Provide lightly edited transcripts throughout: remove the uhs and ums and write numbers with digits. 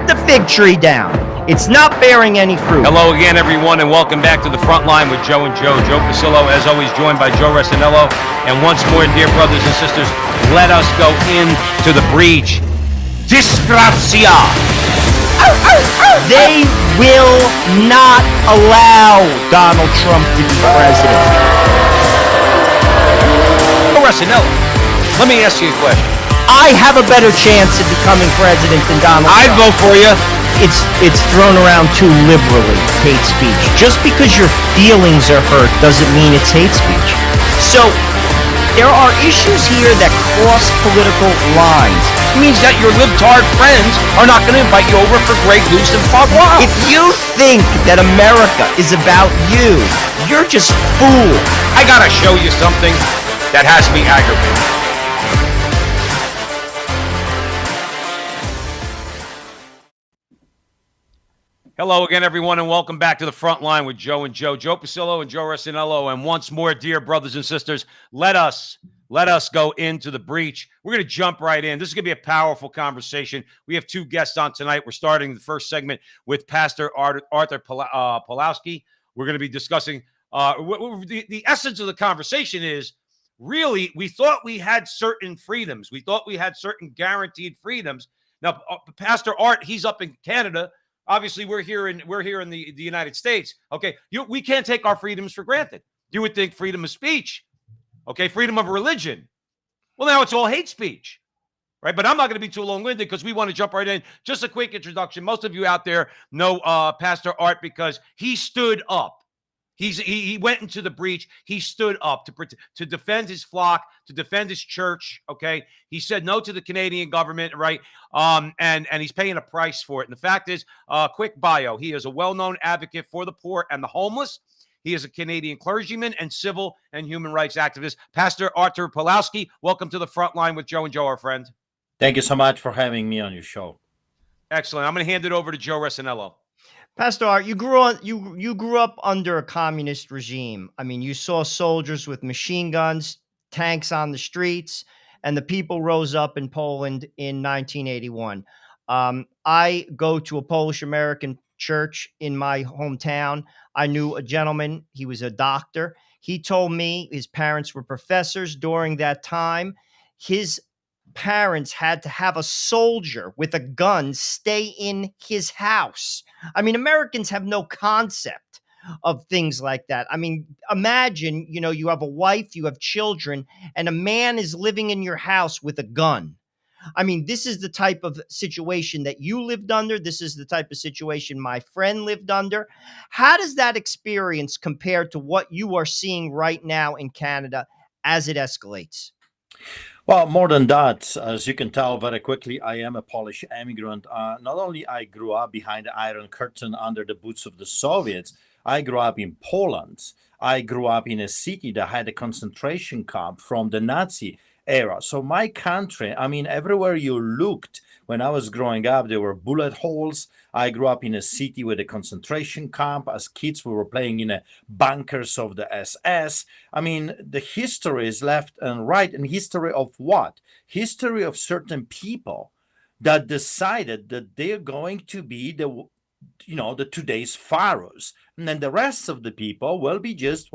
the fig tree down. It's not bearing any fruit. Hello again, everyone, and welcome back to the front line with Joe and Joe. Joe Pasillo, as always, joined by Joe Resinello. And once more, dear brothers and sisters, let us go into the breach. Disgrazia! They will not allow Donald Trump to be president. Joe Resinello, let me ask you a question. I have a better chance of becoming president than Donald Trump. I'd vote for you. It's thrown around too liberally, hate speech. Just because your feelings are hurt doesn't mean it's hate speech. So, there are issues here that cross political lines. It means that your libtard friends are not going to invite you over for Grey Goose and Bob Wild. If you think that America is about you, you're just fool. I got to show you something that has me aggravated. Hello again, everyone, and welcome back to the front line with Joe and Joe. Joe Pasillo and Joe Resinello. And once more, dear brothers and sisters, let us go into the breach. We're going to jump right in. This is going to be a powerful conversation. We have two guests on tonight. We're starting the first segment with Pastor Artur Pawlowski. We're going to be discussing the essence of the conversation is really we thought we had certain freedoms. We thought we had certain guaranteed freedoms. Now, Pastor Art, he's up in Canada. Obviously, we're here in the United States. Okay, we can't take our freedoms for granted. You would think freedom of speech, okay, freedom of religion. Well, now it's all hate speech, right? But I'm not going to be too long-winded because we want to jump right in. Just a quick introduction. Most of you out there know Pastor Art because he stood up. He went into the breach. He stood up to defend his flock, to defend his church. Okay, he said no to the Canadian government, right? And he's paying a price for it. And the fact is, quick bio: he is a well-known advocate for the poor and the homeless. He is a Canadian clergyman and civil and human rights activist. Pastor Artur Pawlowski, welcome to the front line with Joe and Joe, our friend. Thank you so much for having me on your show. Excellent. I'm going to hand it over to Joe Resinello. Pastor Art, you grew up under a communist regime. I mean, you saw soldiers with machine guns, tanks on the streets, and the people rose up in Poland in 1981. I go to a Polish American church in my hometown. I knew a gentleman. He was a doctor. He told me his parents were professors during that time. His parents had to have a soldier with a gun stay in his house. I mean, Americans have no concept of things like that. I mean, imagine, you have a wife, you have children, and a man is living in your house with a gun. I mean, this is the type of situation that you lived under. This is the type of situation my friend lived under. How does that experience compare to what you are seeing right now in Canada as it escalates? Well, more than that, as you can tell very quickly, I am a Polish immigrant. Not only I grew up behind the Iron Curtain under the boots of the Soviets, I grew up in Poland. I grew up in a city that had a concentration camp from the Nazi era. So my country, I mean, everywhere you looked, when I was growing up, there were bullet holes. I grew up in a city with a concentration camp. As kids, we were playing in bunkers of the SS. I mean, the history is left and right. And history of what? History of certain people that decided that they're going to be the today's pharaohs. And then the rest of the people will be just,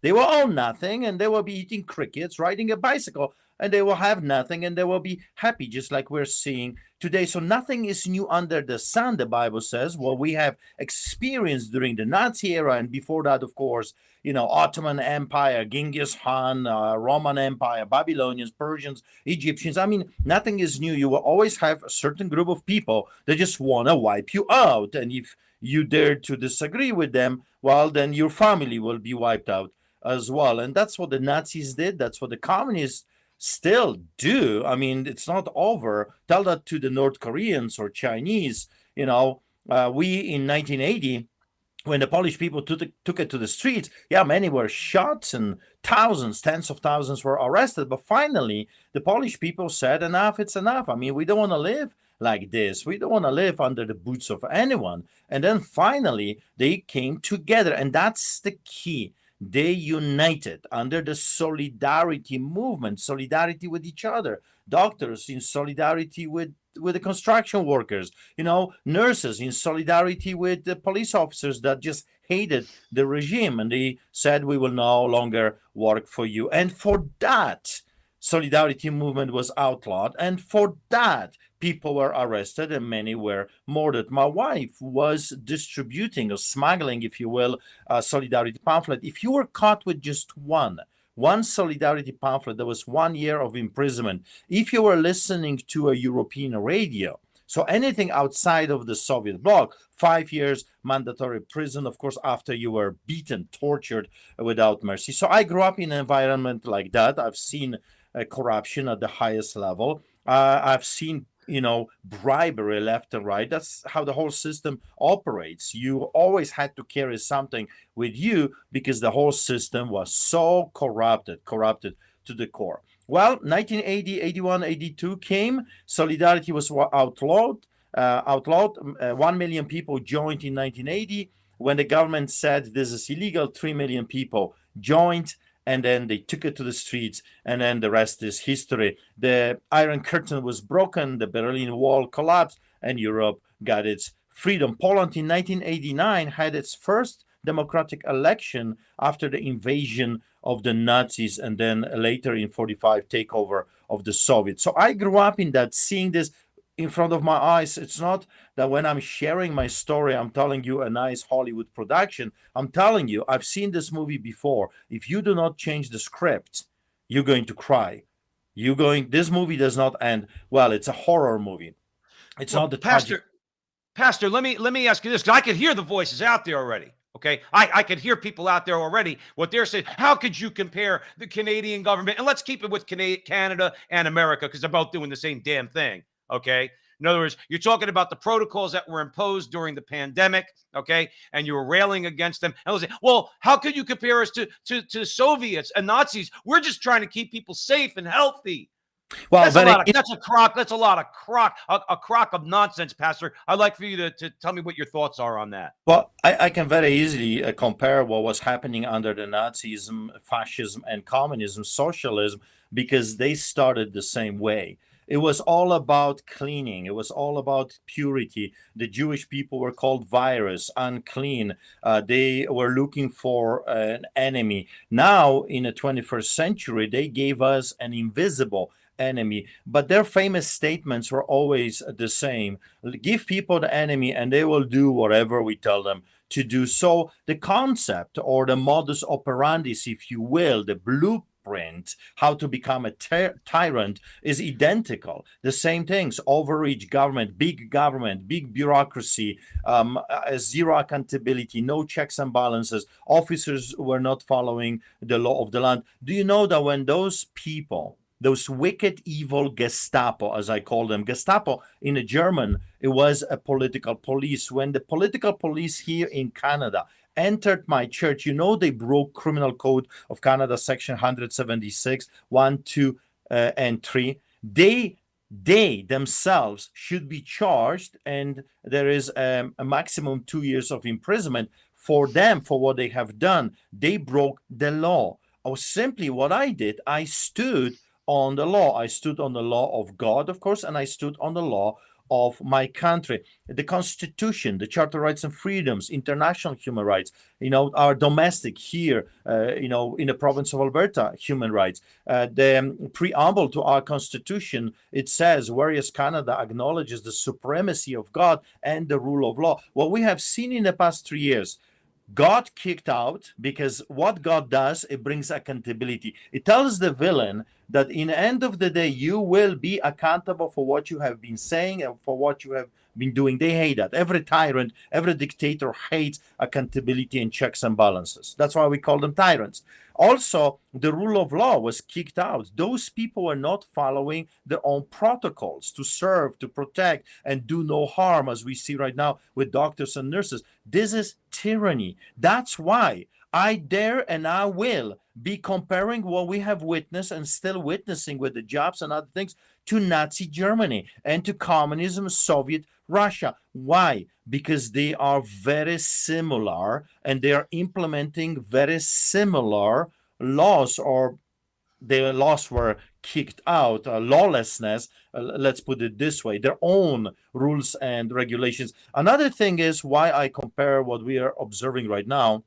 they will own nothing and they will be eating crickets, riding a bicycle, and they will have nothing and they will be happy, just like we're seeing today. So nothing is new under the sun, the Bible says. Well, we have experienced during the Nazi era and before that, of course, Ottoman Empire, Genghis Khan, Roman Empire, Babylonians, Persians, Egyptians. I mean, nothing is new. You will always have a certain group of people that just want to wipe you out. And if you dare to disagree with them, well, then your family will be wiped out as well. And that's what the Nazis did. That's what the communists still do. I mean, it's not over. Tell that to the North Koreans or Chinese. We in 1980, when the Polish people took it to the streets, many were shot and tens of thousands were arrested. But finally, the Polish people said, enough, it's enough. I mean, we don't want to live like this. We don't want to live under the boots of anyone. And then finally, they came together. And that's the key. They united under the solidarity movement, solidarity with each other. Doctors in solidarity with the construction workers, nurses in solidarity with the police officers that just hated the regime, and they said, we will no longer work for you. And for that, solidarity movement was outlawed, and for that, people were arrested and many were murdered. My wife was distributing or smuggling, if you will, a solidarity pamphlet. If you were caught with just one solidarity pamphlet, there was 1 year of imprisonment. If you were listening to a European radio, so anything outside of the Soviet bloc, 5 years mandatory prison, of course, after you were beaten, tortured without mercy. So I grew up in an environment like that. I've seen corruption at the highest level. I've seen bribery left and right. That's how the whole system operates. You always had to carry something with you because the whole system was so corrupted to the core. Well, 1980, 81, 82 came. Solidarity was outlawed. 1 million people joined in 1980. When the government said this is illegal, 3 million people joined. And then they took it to the streets, and then the rest is history. The Iron Curtain was broken, the Berlin Wall collapsed, and Europe got its freedom. Poland in 1989 had its first democratic election after the invasion of the Nazis, and then later in 45 takeover of the Soviets. So I grew up in that, seeing this in front of my eyes. It's not that when I'm sharing my story, I'm telling you a nice Hollywood production. I'm telling you, I've seen this movie before. If you do not change the script, you're going to cry. This movie does not end well. It's a horror movie. It's not the Pastor, let me ask you this, because I could hear the voices out there already. Okay, I could hear people out there already, what they're saying. How could you compare the Canadian government? And let's keep it with Canada and America, because they're both doing the same damn thing. Okay. In other words, you're talking about the protocols that were imposed during the pandemic. Okay. And you were railing against them. And I was like, well, how could you compare us to Soviets and Nazis? We're just trying to keep people safe and healthy. Well, that's a lot of crock of nonsense, Pastor. I'd like for you to tell me what your thoughts are on that. Well, I can very easily compare what was happening under the Nazism, fascism, and communism, socialism, because they started the same way. It was all about cleaning. It was all about purity. The Jewish people were called virus, unclean. They were looking for an enemy. Now, in the 21st century, they gave us an invisible enemy, but their famous statements were always the same. Give people the enemy and they will do whatever we tell them to do. So the concept, or the modus operandi, if you will, the blueprint, how to become a tyrant, is identical. The same things: overreach government, big bureaucracy, zero accountability, no checks and balances. Officers were not following the law of the land. Do you know that when those people, those wicked, evil Gestapo, as I call them, Gestapo in the German, it was a political police. When the political police here in Canada entered my church, they broke Criminal Code of Canada, section 176, 1, 2, and 3. They themselves should be charged, and there is a maximum 2 years of imprisonment for them for what they have done. They broke the law. Or simply what I did, I stood on the law. I stood on the law of God, of course, and I stood on the law of my country. The Constitution, the Charter of Rights and Freedoms, international human rights, our domestic here, in the province of Alberta, human rights. The preamble to our Constitution, it says, whereas Canada acknowledges the supremacy of God and the rule of law. What we have seen in the past 3 years, God kicked out, because what God does, it brings accountability. It tells the villain that in the end of the day, you will be accountable for what you have been saying and for what you have been doing. They hate that. Every tyrant, every dictator hates accountability and checks and balances. That's why we call them tyrants. Also, the rule of law was kicked out. Those people were not following their own protocols to serve, to protect, and do no harm, as we see right now with doctors and nurses. This is tyranny. That's why I dare and I will be comparing what we have witnessed and still witnessing with the jobs and other things to Nazi Germany and to communism, Soviet Russia. Why? Because they are very similar and they are implementing very similar laws, or their laws were kicked out, lawlessness, let's put it this way, their own rules and regulations. Another thing is why I compare what we are observing right now.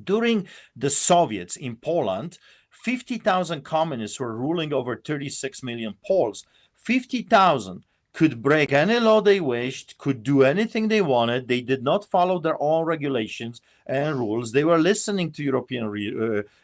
During the Soviets in Poland, 50,000 communists were ruling over 36 million Poles. 50,000 could break any law they wished, could do anything they wanted. They did not follow their own regulations and rules. They were listening to European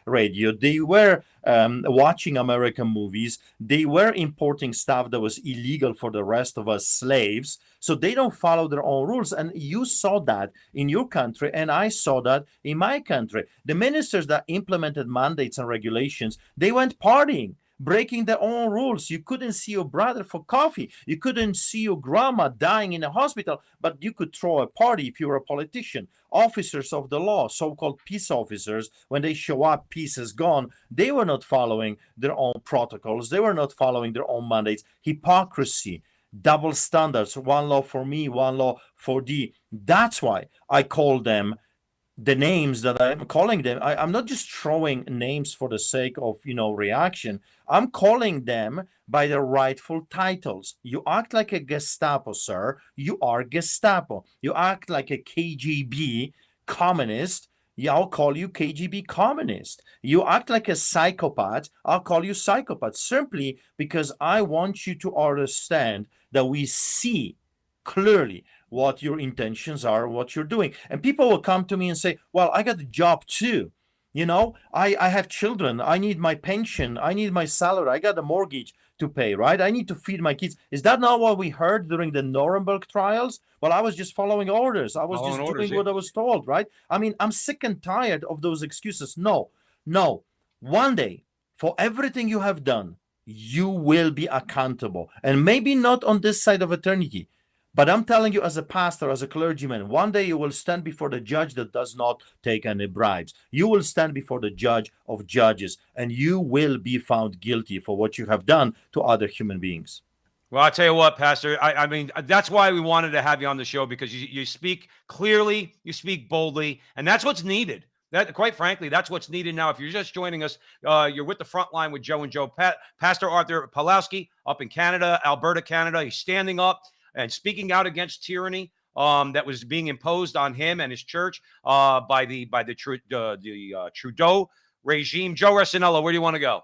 radio. They were watching American movies. They were importing stuff that was illegal for the rest of us slaves. So they don't follow their own rules. And you saw that in your country, and I saw that in my country. The ministers that implemented mandates and regulations, they went partying, breaking their own rules. You couldn't see your brother for coffee. You couldn't see your grandma dying in a hospital, but you could throw a party if you were a politician. Officers of the law, so-called peace officers, when they show up, peace is gone. They were not following their own protocols. They were not following their own mandates. Hypocrisy, double standards, one law for me, one law for thee. That's why I call them the names that I'm calling them. I'm not just throwing names for the sake of, reaction. I'm calling them by their rightful titles. You act like a Gestapo, sir. You are Gestapo. You act like a KGB communist. Yeah, I'll call you KGB communist. You act like a psychopath. I'll call you psychopath, simply because I want you to understand that we see clearly what your intentions are, what you're doing. And people will come to me and say, well, I got a job too. I have children. I need my pension. I need my salary. I got a mortgage to pay, right? I need to feed my kids. Is that not what we heard during the Nuremberg trials? Well, I was just following orders. I was just doing what I was told, right? I mean, I'm sick and tired of those excuses. No. One day, for everything you have done, you will be accountable. And maybe not on this side of eternity. But I'm telling you, as a pastor, as a clergyman, one day you will stand before the judge that does not take any bribes. You will stand before the judge of judges, and you will be found guilty for what you have done to other human beings. Well, I'll tell you what, Pastor, I mean, that's why we wanted to have you on the show, because you speak clearly, you speak boldly, and that's what's needed. That, quite frankly, that's what's needed now. If you're just joining us, you're with the front line with Joe and Joe. Pastor Artur Pawlowski up in Canada, Alberta, Canada. He's standing up and speaking out against tyranny that was being imposed on him and his church by the Trudeau regime. Joe Resinello, where do you want to go?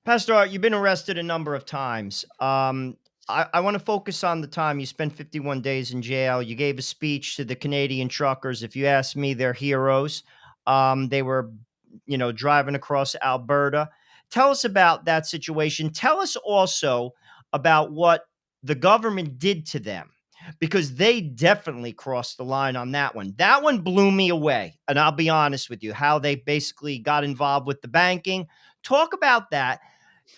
Pastor Art, you've been arrested a number of times. I want to focus on the time you spent 51 days in jail. You gave a speech to the Canadian truckers. If you ask me, they're heroes. They were, driving across Alberta. Tell us about that situation. Tell us also about what the government did to them, because they definitely crossed the line on that one. That one blew me away. And I'll be honest with you, how they basically got involved with the banking. Talk about that.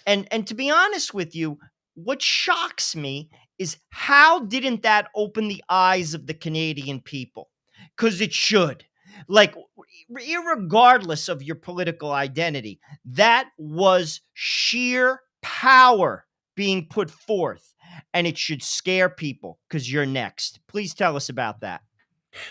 And to be honest with you, what shocks me is how didn't that open the eyes of the Canadian people? Because it should. Like, irregardless of your political identity, that was sheer power being put forth. And it should scare people, because you're next. Please tell us about that.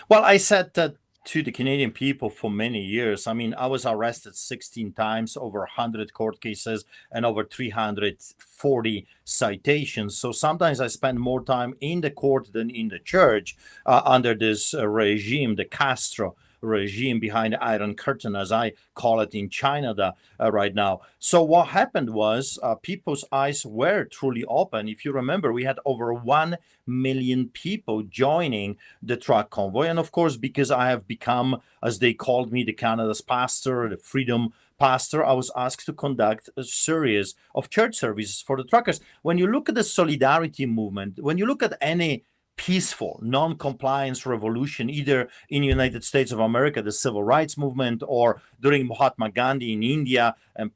Well, I said that to the Canadian people for many years. I mean, I was arrested 16 times, over 100 court cases, and over 340 citations. So sometimes I spend more time in the court than in the church under this regime, the Castro regime behind the Iron Curtain, as I call it in China right now. So what happened was people's eyes were truly open. If you remember, we had over 1 million people joining the truck convoy. And of course, because I have become, as they called me, the Canada's pastor, the freedom pastor, I was asked to conduct a series of church services for the truckers. When you look at the solidarity movement, when you look at any peaceful non-compliance revolution, either in the United States of America, the civil rights movement, or during Mahatma Gandhi in India and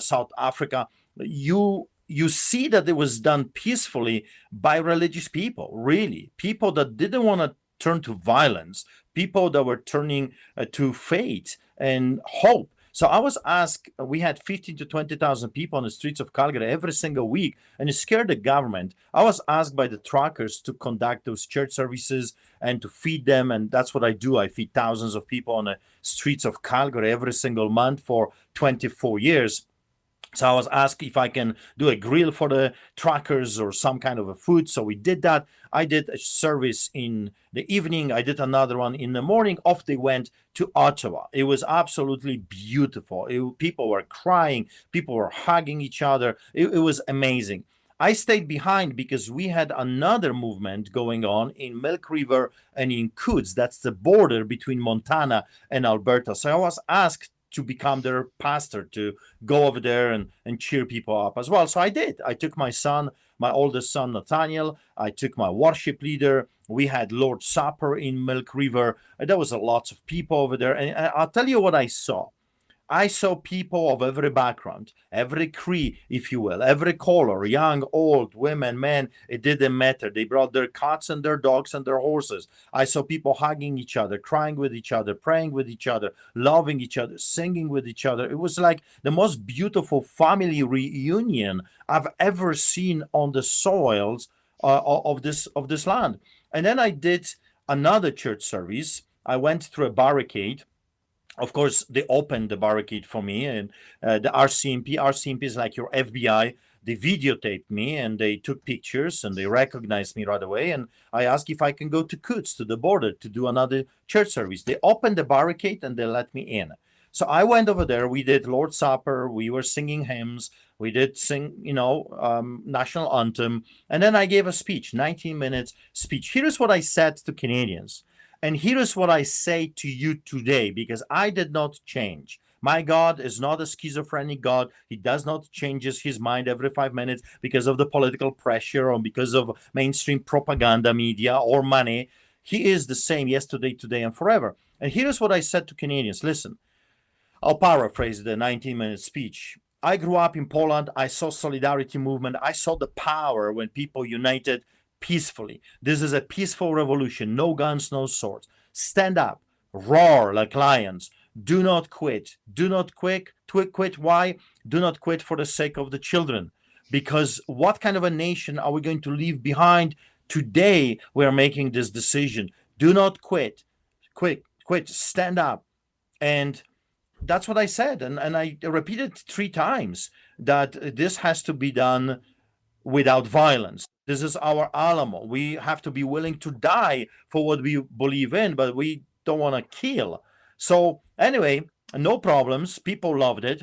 South Africa, you see that it was done peacefully by religious people, really people that didn't want to turn to violence, people that were turning to faith and hope. So I was asked, we had 15 to 20,000 people on the streets of Calgary every single week, and it scared the government. I was asked by the truckers to conduct those church services and to feed them, and that's what I do. I feed thousands of people on the streets of Calgary every single month for 24 years. So I was asked if I can do a grill for the truckers or some kind of a food. So we did that. I did a service in the evening. I did another one in the morning. Off they went to Ottawa. It was absolutely beautiful. People were crying. People were hugging each other. It was amazing. I stayed behind because we had another movement going on in Milk River and in Coutts. That's the border between Montana and Alberta. So I was asked to become their pastor, to go over there and cheer people up as well. So I did. I took my son, my oldest son, Nathaniel. I took my worship leader. We had Lord's Supper in Milk River. There was a lots of people over there. And I'll tell you what I saw. I saw people of every background, every creed, if you will, every color, young, old, women, men, it didn't matter. They brought their cats and their dogs and their horses. I saw people hugging each other, crying with each other, praying with each other, loving each other, singing with each other. It was like the most beautiful family reunion I've ever seen on the soils of this land. And then I did another church service. I went through a barricade. Of course, they opened the barricade for me, and the RCMP is like your FBI. They videotaped me and they took pictures and they recognized me right away. And I asked if I can go to Coutts, to the border, to do another church service. They opened the barricade and they let me in. So I went over there. We did Lord's Supper. We were singing hymns. We did sing, national anthem. And then I gave a speech, 19 minutes speech. Here's what I said to Canadians. And here's what I say to you today, because I did not change. My God is not a schizophrenic God. He does not change his mind every 5 minutes because of the political pressure or because of mainstream propaganda media or money. He is the same yesterday, today, and forever. And here's what I said to Canadians. Listen, I'll paraphrase the 19-minute speech. I grew up in Poland. I saw solidarity movement. I saw the power when people united peacefully. This is a peaceful revolution. No guns, no swords. Stand up, roar like lions. Do not quit. Do not quit. Why? Do not quit for the sake of the children. Because what kind of a nation are we going to leave behind? Today we are making this decision. Do not quit. Quit. Stand up. And that's what I said. And I repeated 3 times that this has to be done without violence. This is our Alamo. We have to be willing to die for what we believe in, but we don't want to kill. So anyway, no problems. People loved it.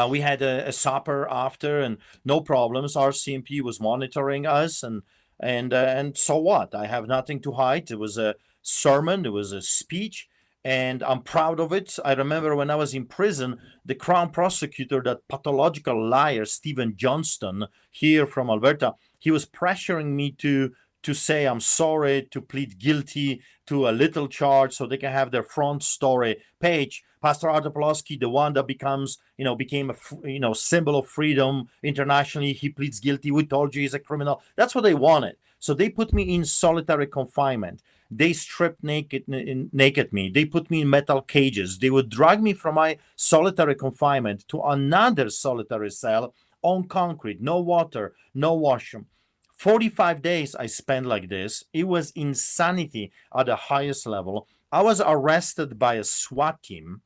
We had a supper after, and no problems. Our CMP was monitoring us, and so what? I have nothing to hide. It was a sermon. It was a speech. And I'm proud of it. I remember when I was in prison, the Crown prosecutor, that pathological liar, Stephen Johnston, here from Alberta, he was pressuring me to say I'm sorry, to plead guilty to a little charge so they can have their front story page. Pastor Artur Pawlowski, the one that became a symbol of freedom internationally, he pleads guilty. We told you he's a criminal. That's what they wanted. So they put me in solitary confinement. They stripped naked me. They put me in metal cages. They would drag me from my solitary confinement to another solitary cell on concrete, no water, no washroom. 45 days I spent like this. It was insanity at the highest level. I was arrested by a SWAT team,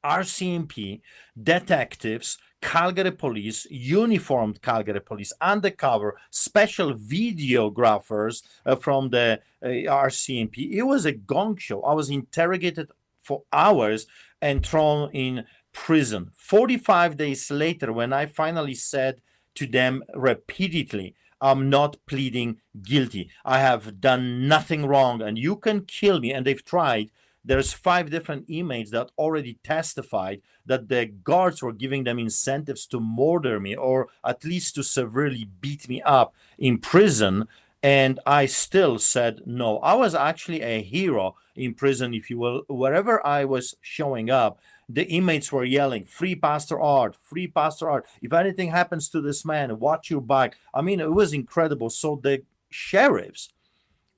RCMP, detectives, Calgary police, uniformed Calgary police, undercover, special videographers from the RCMP. It was a gong show. I was interrogated for hours and thrown in prison. 45 days later, when I finally said to them repeatedly, I'm not pleading guilty. I have done nothing wrong and you can kill me. And they've tried. There's 5 different inmates that already testified that the guards were giving them incentives to murder me or at least to severely beat me up in prison. And I still said no. I was actually a hero in prison, if you will. Wherever I was showing up, the inmates were yelling, "Free Pastor Art, free Pastor Art. If anything happens to this man, watch your back." I mean, it was incredible. So the sheriffs,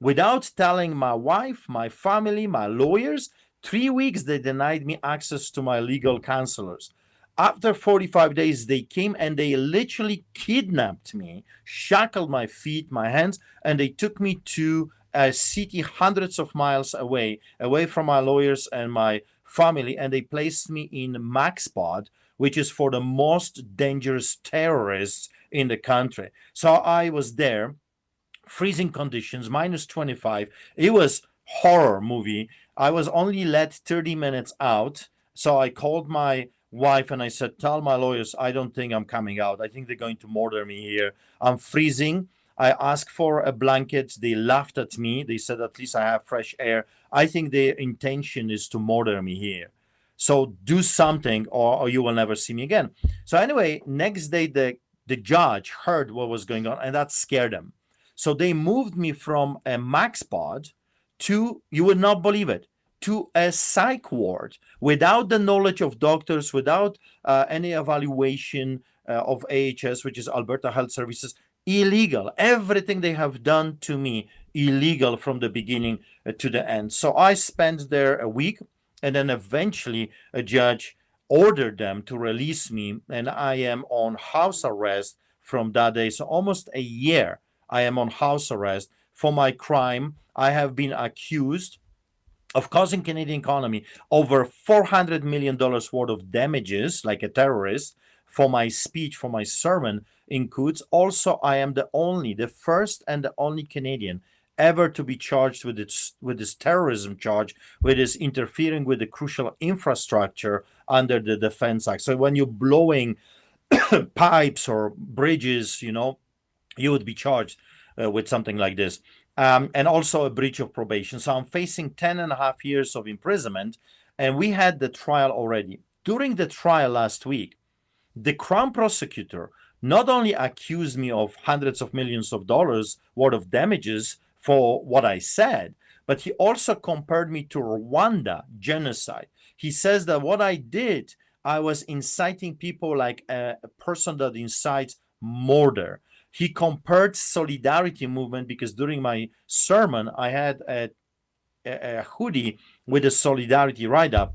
without telling my wife, my family, my lawyers, 3 weeks, they denied me access to my legal counselors. After 45 days, they came and they literally kidnapped me, shackled my feet, my hands, and they took me to a city hundreds of miles away from my lawyers and my family, and they placed me in MaxPod, which is for the most dangerous terrorists in the country. So I was there, freezing conditions, minus 25. It was horror movie. I was only let 30 minutes out. So I called my wife and I said, tell my lawyers, I don't think I'm coming out. I think they're going to murder me here. I'm freezing. I asked for a blanket. They laughed at me. They said, at least I have fresh air. I think their intention is to murder me here. So do something or you will never see me again. So anyway, next day, the judge heard what was going on and that scared them. So they moved me from a MaxPod to, you would not believe it, to a psych ward without the knowledge of doctors, without any evaluation of AHS, which is Alberta Health Services. Illegal. Everything they have done to me, illegal from the beginning to the end. So I spent there a week, and then eventually a judge ordered them to release me, and I am on house arrest from that day. So almost a year I am on house arrest for my crime. I have been accused of causing Canadian economy over $400 million worth of damages, like a terrorist, for my speech, for my sermon in Coutts. Also, I am the first and the only Canadian ever to be charged with this terrorism charge, with this interfering with the crucial infrastructure under the Defense Act. So when you're blowing pipes or bridges, you would be charged with something like this. And also a breach of probation. So I'm facing 10 and a half years of imprisonment, and we had the trial already. During the trial last week, the Crown prosecutor not only accused me of hundreds of millions of dollars worth of damages for what I said, but he also compared me to Rwanda genocide. He says that what I did, I was inciting people like a person that incites murder. He compared solidarity movement because during my sermon, I had a hoodie with a solidarity write-up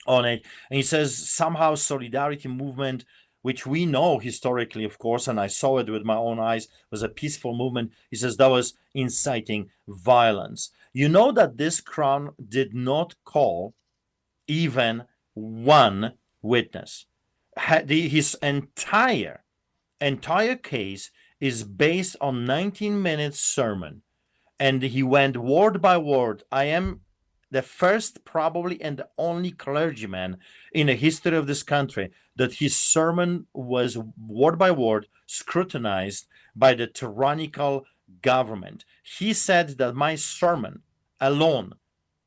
on it. And he says somehow solidarity movement, which we know historically, of course, and I saw it with my own eyes, was a peaceful movement. He says that was inciting violence. You know that this Crown did not call even one witness. His entire case is based on 19 minutes sermon, and he went word by word. I am the first, probably, and the only clergyman in the history of this country that his sermon was word by word scrutinized by the tyrannical government. He said that my sermon alone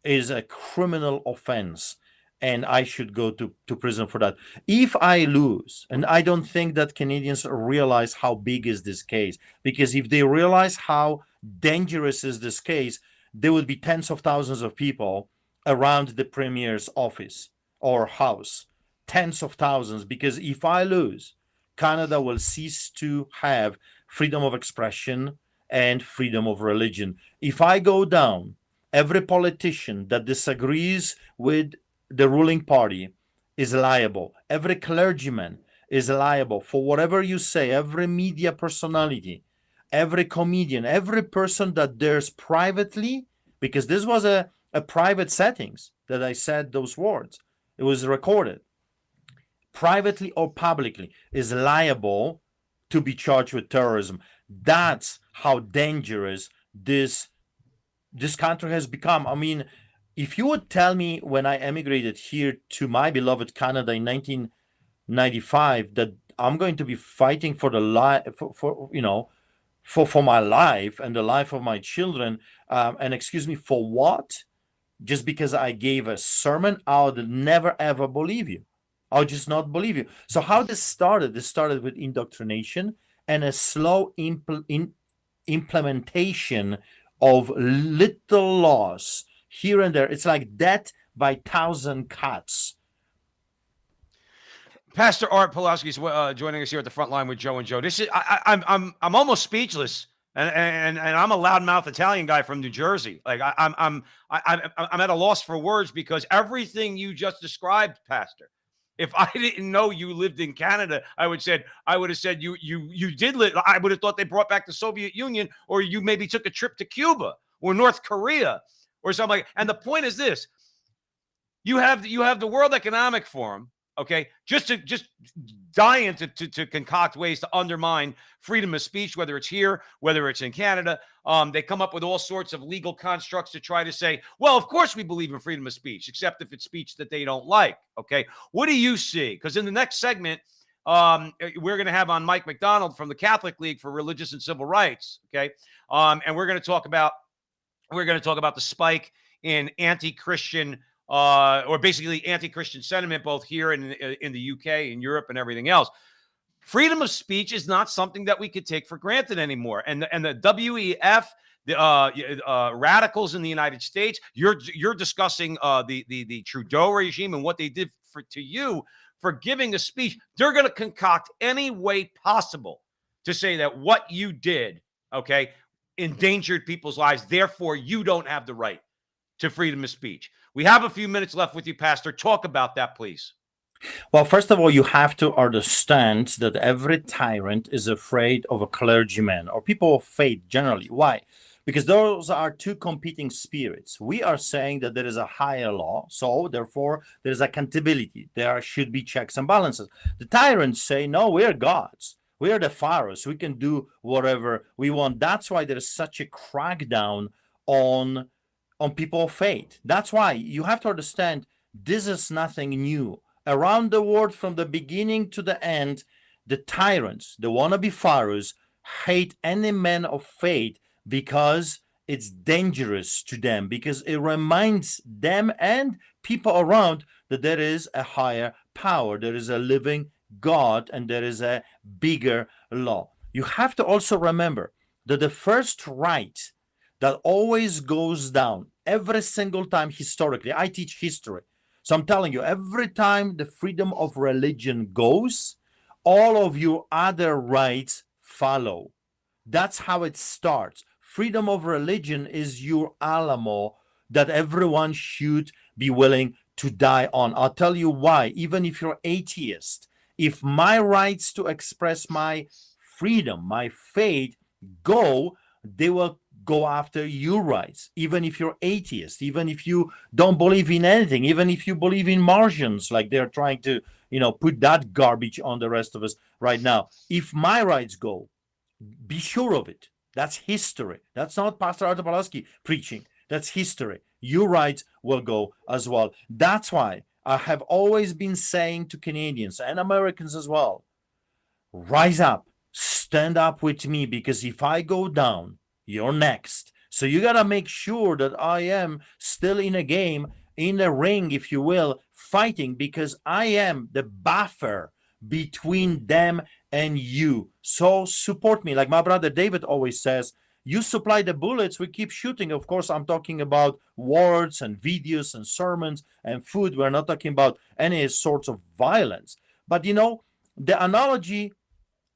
is a criminal offense and I should go to prison for that. If I lose, and I don't think that Canadians realize how big is this case, because if they realize how dangerous is this case, there would be tens of thousands of people around the Premier's office or house, tens of thousands, because if I lose, Canada will cease to have freedom of expression and freedom of religion. If I go down, every politician that disagrees with the ruling party is liable. Every clergyman is liable for whatever you say. Every media personality, every comedian, every person that dares privately, because this was a private settings that I said those words. It was recorded. Privately or publicly is liable to be charged with terrorism. That's how dangerous this country has become. I mean, if you would tell me when I emigrated here to my beloved Canada in 1995 that I'm going to be fighting for the for my life and the life of my children, and excuse me, for what? Just because I gave a sermon, I would never ever believe you. I would just not believe you. So how this started? This started with indoctrination and a slow implementation of little laws here and there. It's like death by 1,000 cuts. Pastor Art Pawlowski is joining us here at the front line with Joe and Joe. This is I'm almost speechless And I'm a loudmouth Italian guy from New Jersey. Like I'm at a loss for words because everything you just described, Pastor. If I didn't know you lived in Canada, I would have said you did live. I would have thought they brought back the Soviet Union, or you maybe took a trip to Cuba or North Korea or something. And the point is this: you have the World Economic Forum, okay, just dying to concoct ways to undermine freedom of speech, whether it's here, whether it's in Canada. They come up with all sorts of legal constructs to try to say, well, of course we believe in freedom of speech, except if it's speech that they don't like. Okay, what do you see? Because in the next segment, we're going to have on Mike McDonald from the Catholic League for Religious and Civil Rights. Okay, and we're going to talk about the spike in anti-Christian. Or basically anti-Christian sentiment, both here and in the UK and Europe and everything else. Freedom of speech is not something that we could take for granted anymore. And the WEF, the radicals in the United States, you're discussing the Trudeau regime and what they did to you for giving a speech. They're going to concoct any way possible to say that what you did, okay, endangered people's lives. Therefore, you don't have the right to freedom of speech. We have a few minutes left with you, Pastor. Talk about that, please. Well, first of all, you have to understand that every tyrant is afraid of a clergyman or people of faith generally. Why? Because those are two competing spirits. We are saying that there is a higher law, so therefore there is accountability. There should be checks and balances. The tyrants say, no, we're gods. We are the pharaohs. We can do whatever we want. That's why there is such a crackdown on people of faith. That's why you have to understand this is nothing new. Around the world, from the beginning to the end, the tyrants, the wannabe pharaohs, hate any man of faith because it's dangerous to them, because it reminds them and people around that there is a higher power, there is a living God, and there is a bigger law. You have to also remember that the first right that always goes down every single time historically. I teach history. So I'm telling you, every time the freedom of religion goes, all of your other rights follow. That's how it starts. Freedom of religion is your Alamo that everyone should be willing to die on. I'll tell you why. Even if you're atheist, if my rights to express my freedom, my faith go, they will go after your rights. Even if you're atheist, even if you don't believe in anything, even if you believe in Martians, like they're trying to, put that garbage on the rest of us right now. If my rights go, be sure of it. That's history. That's not Pastor Artur Pawlowski preaching. That's history. Your rights will go as well. That's why I have always been saying to Canadians and Americans as well, rise up, stand up with me, because if I go down, you're next. So you got to make sure that I am still in a game, in the ring, if you will, fighting, because I am the buffer between them and you. So support me. Like my brother David always says, you supply the bullets, we keep shooting. Of course, I'm talking about words and videos and sermons and food. We're not talking about any sorts of violence. But the analogy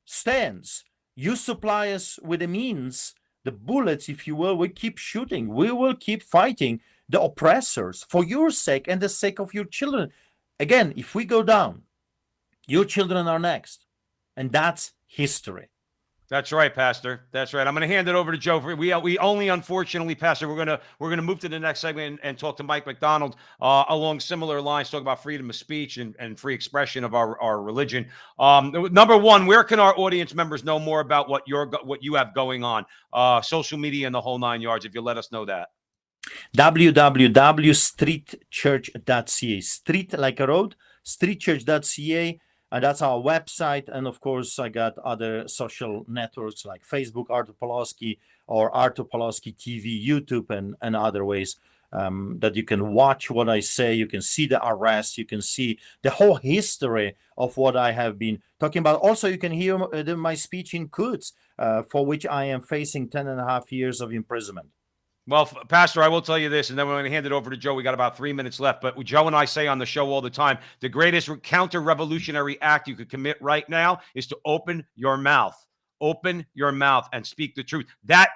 stands. You supply us with the means, the bullets, if you will, we keep shooting. We will keep fighting the oppressors for your sake and the sake of your children. Again, if we go down, your children are next. And that's history. That's right, Pastor. That's right. I'm going to hand it over to Joe. We only, unfortunately, Pastor, we're going to move to the next segment and talk to Mike McDonald along similar lines, talk about freedom of speech and free expression of our religion. Number one, where can our audience members know more about what you have going on, social media and the whole nine yards? If you let us know that. www.streetchurch.ca. Street like a road, streetchurch.ca. And that's our website. And of course, I got other social networks like Facebook, Artur Pawlowski, or Artur Pawlowski TV, YouTube, and other ways that you can watch what I say. You can see the arrest. You can see the whole history of what I have been talking about. Also, you can hear my speech in Quds, for which I am facing 10.5 years of imprisonment. Well, Pastor, I will tell you this, and then we're going to hand it over to Joe. We got about 3 minutes left, but Joe and I say on the show all the time, the greatest counter-revolutionary act you could commit right now is to open your mouth. Open your mouth and speak the truth. That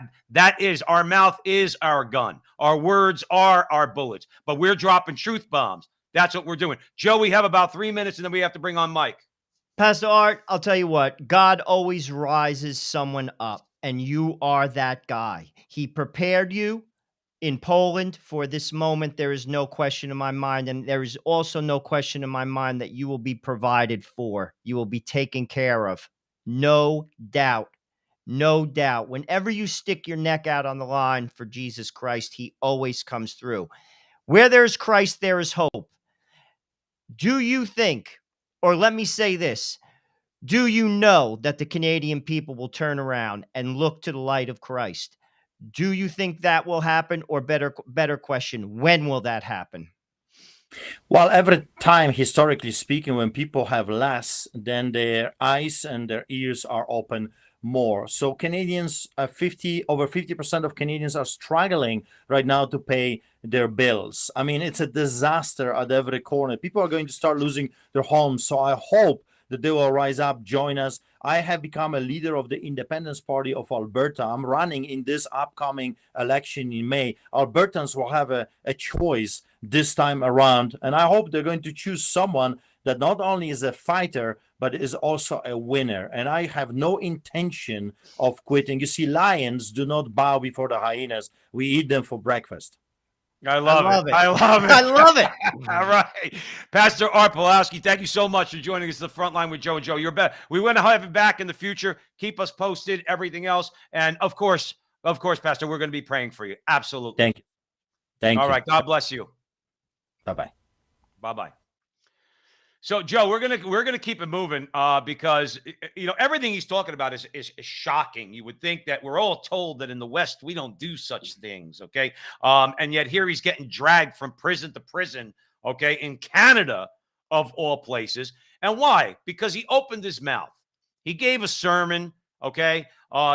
is, our mouth is our gun. Our words are our bullets. But we're dropping truth bombs. That's what we're doing. Joe, we have about 3 minutes, and then we have to bring on Mike. Pastor Art, I'll tell you what, God always rises someone up, and you are that guy. He prepared you in Poland for this moment. There is no question in my mind, and there is also no question in my mind that you will be provided for. You will be taken care of. No doubt. No doubt. Whenever you stick your neck out on the line for Jesus Christ, he always comes through. Where there is Christ, there is hope. Do you think, or let me say this, do you know that the Canadian people will turn around and look to the light of Christ? Do you think that will happen? Or better question, when will that happen? Well, every time, historically speaking, when people have less, then their eyes and their ears are open more. So Canadians, over 50% of Canadians are struggling right now to pay their bills. I mean, it's a disaster at every corner. People are going to start losing their homes. So I hope that they will rise up, join us. I have become a leader of the Independence Party of Alberta. I'm running in this upcoming election in May. Albertans will have a choice this time around, and I hope they're going to choose someone that not only is a fighter, but is also a winner. And I have no intention of quitting. You see, lions do not bow before the hyenas. We eat them for breakfast. I love it. I love it. All right. Pastor Art Pawlowski, thank you so much for joining us at the front line with Joe and Joe. You're better. We want to have you back in the future. Keep us posted, everything else. And of course, Pastor, we're going to be praying for you. Absolutely. Thank you. Thank you. All right. God bless you. Bye-bye. Bye-bye. So, Joe, we're gonna keep it moving because everything he's talking about is shocking. You would think that we're all told that in the West we don't do such things, okay? And yet here he's getting dragged from prison to prison, okay, in Canada of all places. And why? Because he opened his mouth. He gave a sermon, okay?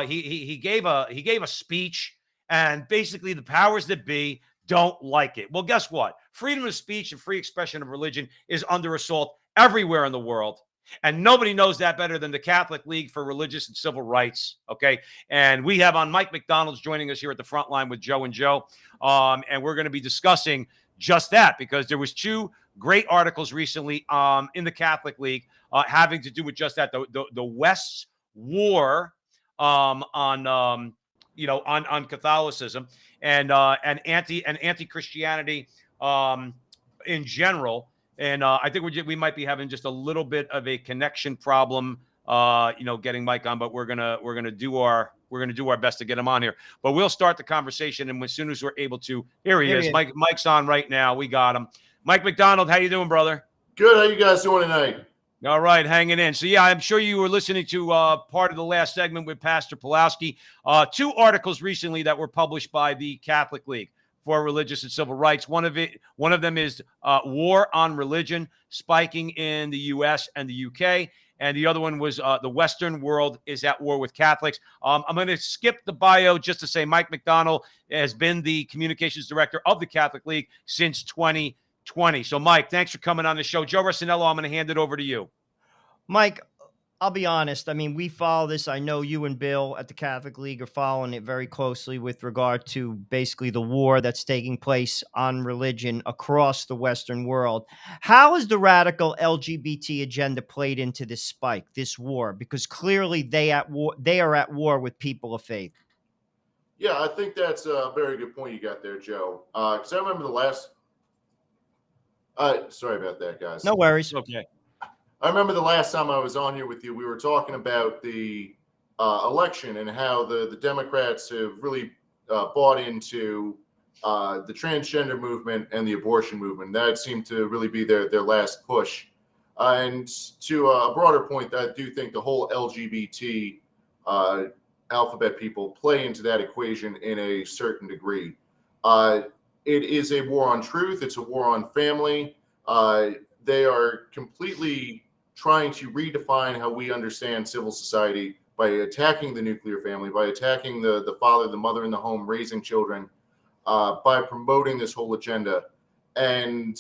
He gave a speech, and basically the powers that be don't like it. Well, guess what? Freedom of speech and free expression of religion is under assault everywhere in the world. And nobody knows that better than the Catholic League for Religious and Civil Rights. Okay. And we have on Mike McDonald's joining us here at the front line with Joe and Joe. And we're going to be discussing just that, because there was 2 great articles recently in the Catholic League having to do with just that. The West's war on Catholicism and anti-Christianity in general. And I think we might be having just a little bit of a connection problem, getting Mike on. But we're gonna do our best to get him on here. But we'll start the conversation, and as soon as we're able to, here he is. Mike's on right now. We got him. Mike McDonald, how you doing, brother? Good. How you guys doing tonight? All right, hanging in. So, yeah, I'm sure you were listening to part of the last segment with Pastor Pawlowski. 2 articles recently that were published by the Catholic League for Religious and Civil Rights. One of them is War on Religion, spiking in the U.S. and the U.K., and the other one was the Western world is at war with Catholics. I'm going to skip the bio just to say Mike McDonald has been the communications director of the Catholic League since 2020. So, Mike, thanks for coming on the show. Joe Rossinello, I'm going to hand it over to you. Mike, I'll be honest. I mean, we follow this. I know you and Bill at the Catholic League are following it very closely with regard to basically the war that's taking place on religion across the Western world. How has the radical LGBT agenda played into this spike, this war? Because clearly they are at war with people of faith. Yeah, I think that's a very good point you got there, Joe. Because I remember the last. Sorry about that, guys. No worries. Okay. I remember the last time I was on here with you, we were talking about the election and how the Democrats have really bought into the transgender movement and the abortion movement. That seemed to really be their last push. And to a broader point, I do think the whole LGBT alphabet people play into that equation in a certain degree. It is a war on truth. It's a war on family. They are completely trying to redefine how we understand civil society by attacking the nuclear family, by attacking the father, the mother in the home, raising children, by promoting this whole agenda. And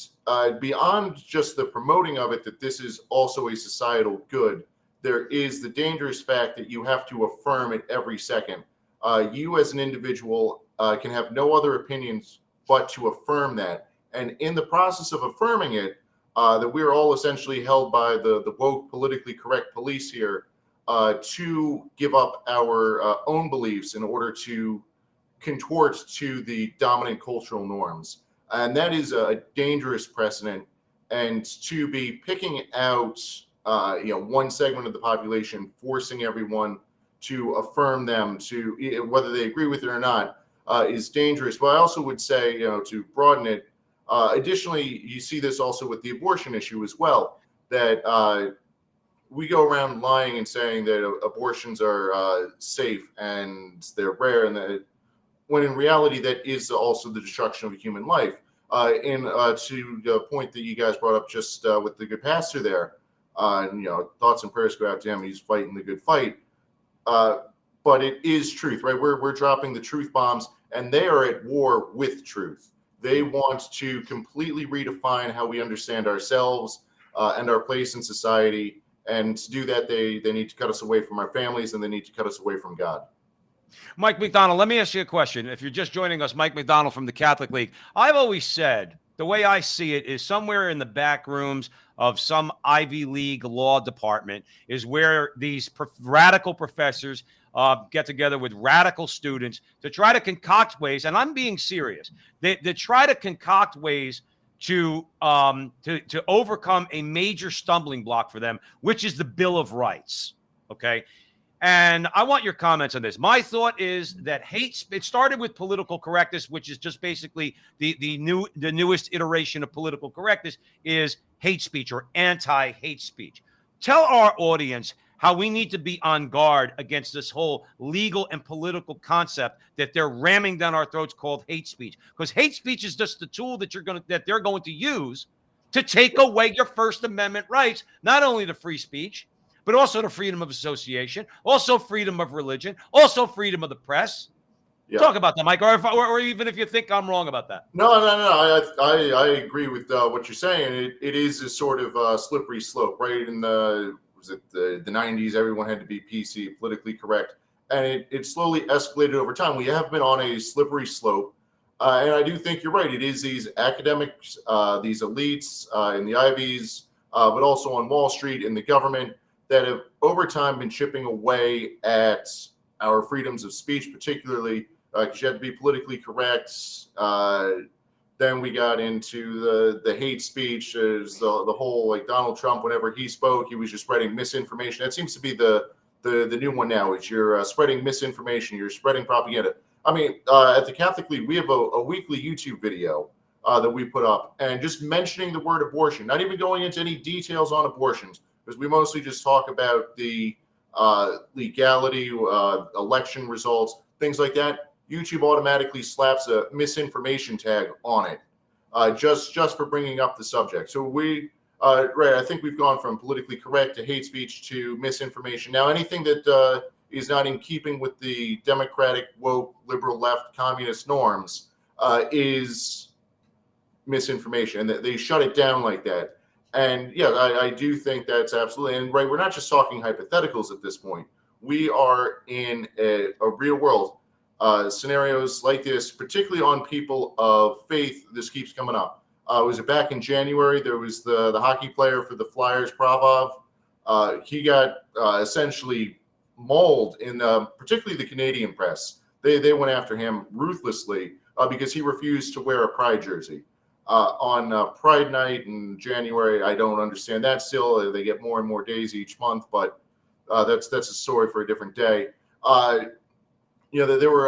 beyond just the promoting of it, that this is also a societal good, there is the dangerous fact that you have to affirm it every second. You as an individual can have no other opinions but to affirm that. And in the process of affirming it, that we're all essentially held by the woke, politically correct police here to give up our own beliefs in order to contort to the dominant cultural norms. And that is a dangerous precedent. And to be picking out, one segment of the population, forcing everyone to affirm them to whether they agree with it or not, is dangerous. But I also would say, to broaden it, additionally, you see this also with the abortion issue as well, that we go around lying and saying that abortions are safe and they're rare, and that when in reality that is also the destruction of a human life. And to the point that you guys brought up just with the good pastor there, and, thoughts and prayers go out to him. He's fighting the good fight. But it is truth, right? We're dropping the truth bombs, and they are at war with truth. They want to completely redefine how we understand ourselves and our place in society. And to do that, they need to cut us away from our families, and they need to cut us away from God. Mike McDonald, let me ask you a question. If you're just joining us, Mike McDonald from the Catholic League. I've always said, the way I see it is somewhere in the back rooms of some Ivy League law department is where these radical professors get together with radical students to try to concoct ways, and I'm being serious, they try to concoct ways to overcome a major stumbling block for them, which is the Bill of Rights. Okay. And I want your comments on this. My thought is that it started with political correctness, which is just basically the newest iteration of political correctness is hate speech or anti-hate speech. Tell our audience how we need to be on guard against this whole legal and political concept that they're ramming down our throats called hate speech. Because hate speech is just the tool that they're going to use to take away your First Amendment rights, not only to free speech, but also to freedom of association, also freedom of religion, also freedom of the press. Yeah. Talk about that, Mike, or even if you think I'm wrong about that. No. I agree with what you're saying. It is a sort of slippery slope, right? In the 90s, everyone had to be PC, politically correct, and it slowly escalated over time. We have been on a slippery slope, and I do think you're right. It is these academics, these elites in the Ivies, but also on Wall Street in the government, that have over time been chipping away at our freedoms of speech, particularly because you had to be politically correct. Then we got into the hate speech. There's the whole, like, Donald Trump, whenever he spoke, he was just spreading misinformation. That seems to be the new one now, is you're spreading misinformation, you're spreading propaganda. I mean, at the Catholic League, we have a weekly YouTube video that we put up, and just mentioning the word abortion, not even going into any details on abortions, because we mostly just talk about the legality, election results, things like that. YouTube automatically slaps a misinformation tag on it, just for bringing up the subject. So I think we've gone from politically correct to hate speech to misinformation. Now, anything that is not in keeping with the democratic, woke, liberal, left, communist norms is misinformation, and they shut it down like that. And yeah, I do think that's absolutely, and right, we're not just talking hypotheticals at this point. We are in a real world. Scenarios like this, particularly on people of faith, this keeps coming up. Was it back in January? There was the hockey player for the Flyers, Pravov. He got essentially mauled in particularly the Canadian press. They went after him ruthlessly because he refused to wear a Pride jersey. On Pride Night in January, I don't understand that still. They get more and more days each month, but that's a story for a different day. There were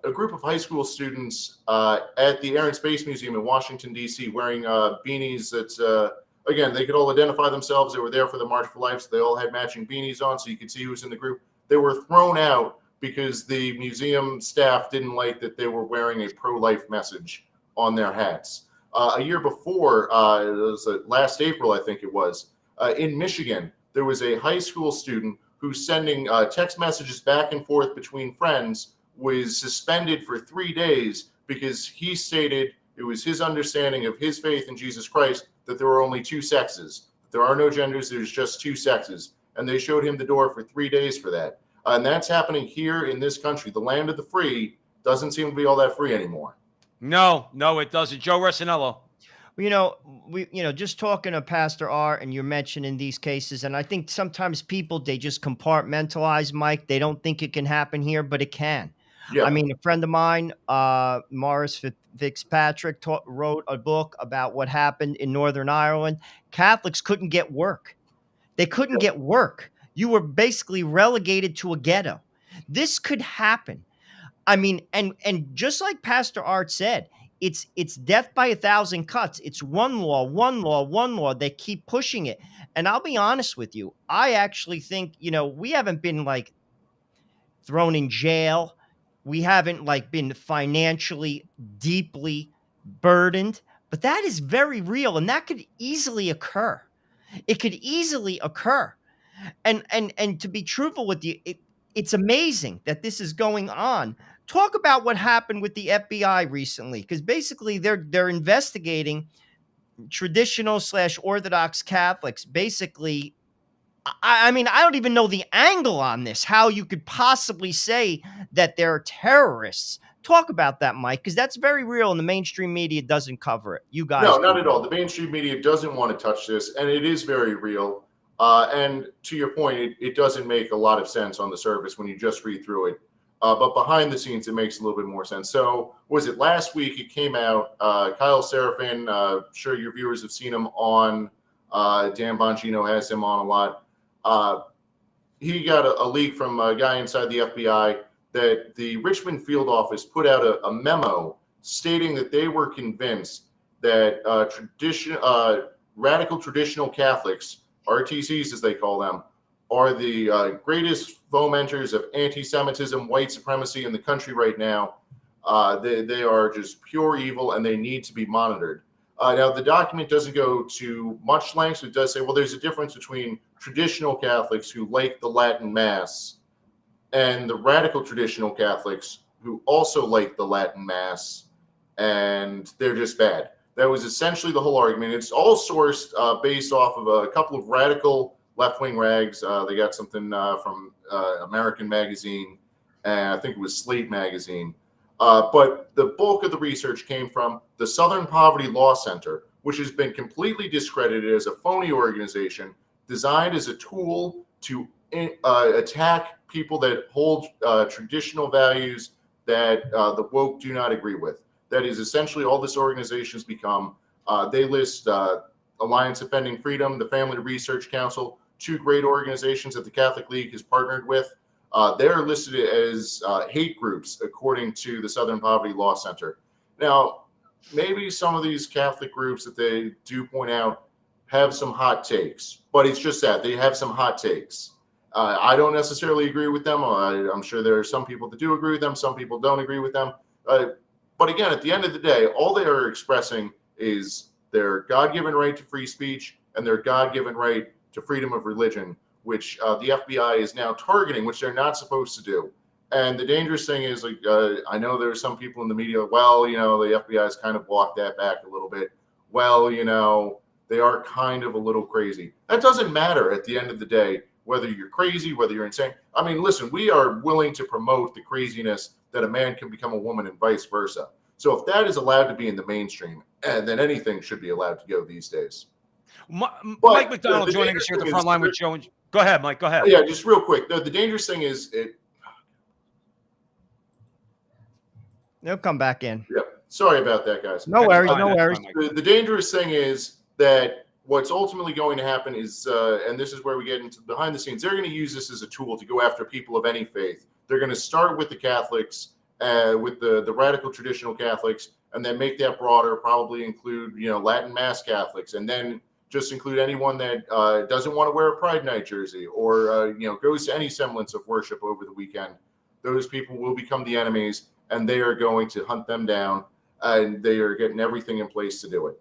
a group of high school students at the Air and Space Museum in Washington, D.C., wearing beanies that, again, they could all identify themselves. They were there for the March for Life, so they all had matching beanies on, so you could see who was in the group. They were thrown out because the museum staff didn't like that they were wearing a pro-life message on their hats. A year before, it was last April, I think it was, in Michigan, there was a high school student who's sending text messages back and forth between friends, was suspended for 3 days because he stated it was his understanding of his faith in Jesus Christ that there were only two sexes. There are no genders, there's just two sexes. and they showed him the door for 3 days for that. And that's happening here in this country. The land of the free doesn't seem to be all that free anymore. No, it doesn't. Joe Ressinello. Just talking to Pastor Art, and you're mentioning these cases, and I think sometimes people, they just compartmentalize, Mike. They don't think it can happen here, but it can. Yeah. I mean, a friend of mine, Morris Fitzpatrick, wrote a book about what happened in Northern Ireland. Catholics couldn't get work. They couldn't get work. You were basically relegated to a ghetto. This could happen. I mean, and just like Pastor Art said, it's death by 1,000 cuts. It's one law. They keep pushing it. And I'll be honest with you, I actually think, we haven't been like thrown in jail. We haven't like been financially deeply burdened, but that is very real, and that could easily occur. It could easily occur. And to be truthful with you, it's amazing that this is going on. Talk about what happened with the FBI recently, because basically they're investigating traditional / Orthodox Catholics. Basically, I mean, I don't even know the angle on this, how you could possibly say that they're terrorists. Talk about that, Mike, because that's very real, and the mainstream media doesn't cover it. You guys No, not do. at all. The mainstream media doesn't want to touch this, and it is very real. And to your point, it doesn't make a lot of sense on the surface when you just read through it. But behind the scenes, it makes a little bit more sense. So, was it last week? It came out. Kyle Seraphin, sure your viewers have seen him on. Dan Bongino has him on a lot. He got a leak from a guy inside the FBI that the Richmond field office put out a memo stating that they were convinced that radical traditional Catholics, RTCs as they call them, are the greatest fomenters of anti-Semitism, white supremacy in the country right now. They are just pure evil, and they need to be monitored. Now, the document doesn't go to much length. So it does say, well, there's a difference between traditional Catholics who like the Latin Mass and the radical traditional Catholics who also like the Latin Mass, and they're just bad. That was essentially the whole argument. It's all sourced based off of a couple of radical left-wing rags. They got something from American Magazine, and I think it was Slate Magazine. But the bulk of the research came from the Southern Poverty Law Center, which has been completely discredited as a phony organization designed as a tool to attack people that hold traditional values that the woke do not agree with. That is essentially all this organization has become. They list Alliance Defending Freedom, the Family Research Council, two great organizations that the Catholic League has partnered with. They're listed as hate groups, according to the Southern Poverty Law Center. Now, maybe some of these Catholic groups that they do point out have some hot takes, but it's just that they have some hot takes. I don't necessarily agree with them. I'm sure there are some people that do agree with them. Some people don't agree with them. But again, at the end of the day, all they are expressing is their God-given right to free speech and their God-given right to freedom of religion, which the FBI is now targeting, which they're not supposed to do. And the dangerous thing is, like, I know there are some people in the media, well, the FBI has kind of walked that back a little bit. Well, they are kind of a little crazy. That doesn't matter at the end of the day, whether you're crazy, whether you're insane. I mean, listen, we are willing to promote the craziness that a man can become a woman and vice versa. So if that is allowed to be in the mainstream, then anything should be allowed to go these days. Mike McDonald joining us here at the front line with Joe. Go ahead, Mike. Go ahead. Yeah, just real quick. The dangerous thing is They'll come back in. Yeah, sorry about that, guys. No worries. No worries. The dangerous thing is that what's ultimately going to happen is, and this is where we get into behind the scenes, they're going to use this as a tool to go after people of any faith. They're going to start with the Catholics, with the radical traditional Catholics, and then make that broader, probably include, Latin Mass Catholics, and then just include anyone that doesn't want to wear a Pride Night jersey or, goes to any semblance of worship over the weekend. Those people will become the enemies, and they are going to hunt them down, and they are getting everything in place to do it.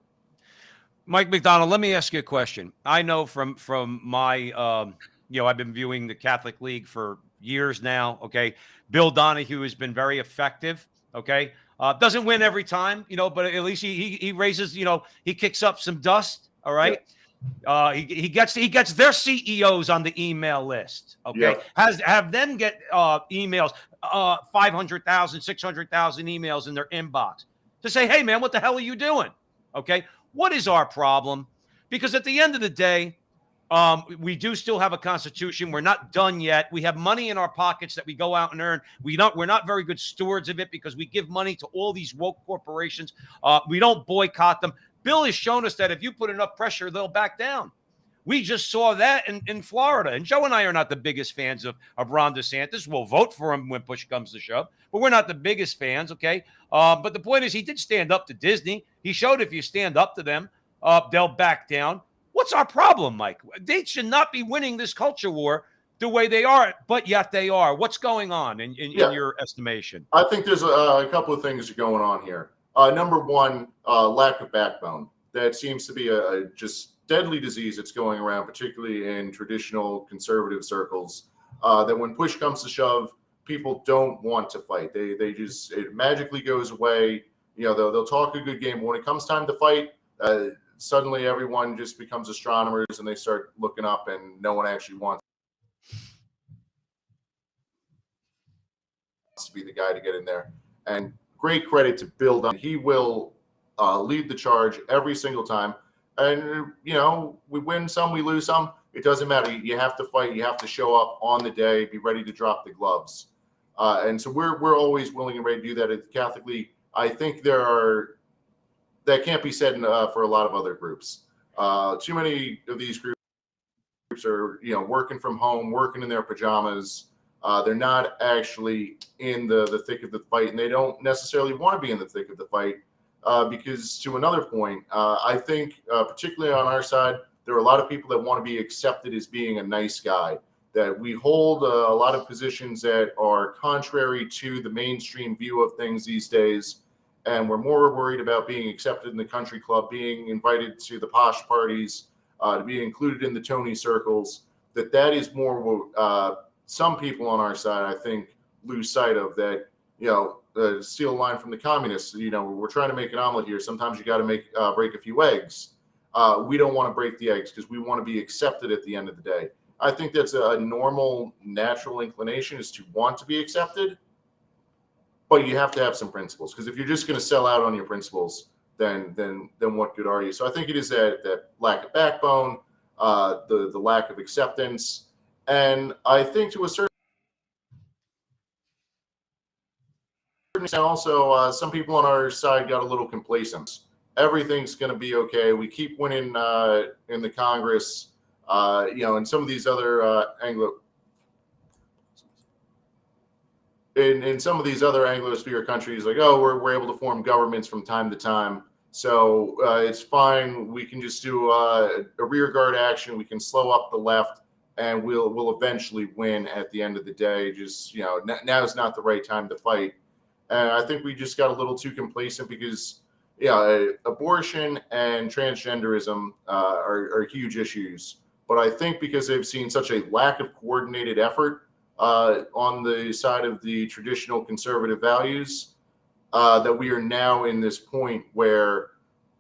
Mike McDonald, let me ask you a question. I know from my, I've been viewing the Catholic League for years now. Okay. Bill Donahue has been very effective. Okay. Doesn't win every time, but at least he raises, he kicks up some dust. All right. He gets their CEOs on the email list. Okay, Yep. have them get emails, 500,000, 600,000 emails in their inbox to say, "Hey, man, what the hell are you doing?" Okay, what is our problem? Because at the end of the day, we do still have a constitution. We're not done yet. We have money in our pockets that we go out and earn. We're not very good stewards of it because we give money to all these woke corporations. We don't boycott them. Bill has shown us that if you put enough pressure, they'll back down. We just saw that in Florida. And Joe and I are not the biggest fans of Ron DeSantis. We'll vote for him when push comes to shove, but we're not the biggest fans, okay? But the point is, he did stand up to Disney. He showed if you stand up to them, they'll back down. What's our problem, Mike? They should not be winning this culture war the way they are, but yet they are. What's going on in your estimation? I think there's a couple of things going on here. Number one, lack of backbone. That seems to be a just deadly disease that's going around, particularly in traditional conservative circles. That when push comes to shove, people don't want to fight. They just, it magically goes away. You know, they'll talk a good game, but when it comes time to fight, suddenly everyone just becomes astronomers and they start looking up, and no one actually wants to be the guy to get in there. And great credit to Bill Dunn. He will lead the charge every single time. And, you know, we win some, we lose some. It doesn't matter. You have to fight. You have to show up on the day, be ready to drop the gloves. And so we're always willing and ready to do that at the Catholic League. I think that can't be said for a lot of other groups. Too many of these groups are, you know, working from home, working in their pajamas. They're not actually in the thick of the fight, and they don't necessarily want to be in the thick of the fight. Because to another point, I think particularly on our side, there are a lot of people that want to be accepted as being a nice guy, that we hold a lot of positions that are contrary to the mainstream view of things these days. And we're more worried about being accepted in the country club, being invited to the posh parties, to be included in the Tony circles, that is more what some people on our side, I think, lose sight of. That, you know, steal a line from the communists, you know, we're trying to make an omelet here. Sometimes you got to break a few eggs. We don't want to break the eggs because we want to be accepted at the end of the day. I think that's a normal, natural inclination, is to want to be accepted, but you have to have some principles, because if you're just going to sell out on your principles, then what good are you? So I think it is that lack of backbone, the lack of acceptance, and I think to a certain extent also some people on our side got a little complacent. Everything's going to be okay. We keep winning in the Congress, you know, and some of these other in some of these other Anglosphere countries, like, oh, we're able to form governments from time to time, so it's fine. We can just do a rear guard action. We can slow up the left, and we'll eventually win at the end of the day. Just, you know, now is not the right time to fight. And I think we just got a little too complacent, because, yeah, abortion and transgenderism are huge issues. But I think because they've seen such a lack of coordinated effort on the side of the traditional conservative values, that we are now in this point where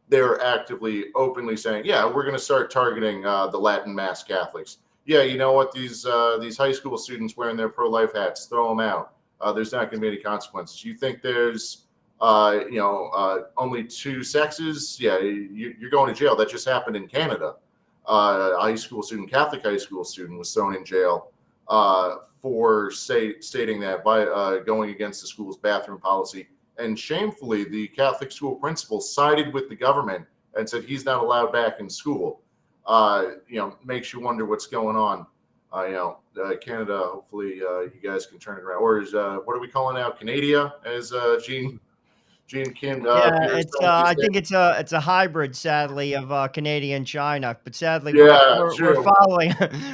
they're actively, openly saying, yeah, we're going to start targeting the Latin mass Catholics. Yeah, you know what? These high school students wearing their pro-life hats, throw them out. There's not going to be any consequences. You think there's, you know, only two sexes? Yeah, you're going to jail. That just happened in Canada. A high school student, Catholic high school student, was thrown in jail for stating that by going against the school's bathroom policy. And shamefully, the Catholic school principal sided with the government and said he's not allowed back in school. You know, makes you wonder what's going on. You know, Canada, hopefully you guys can turn it around. Or is, what are we calling now? Canada, as Gene Kim. Yeah, it's I think it's a hybrid, sadly, of Canadian China. But sadly, Yeah, we're true. following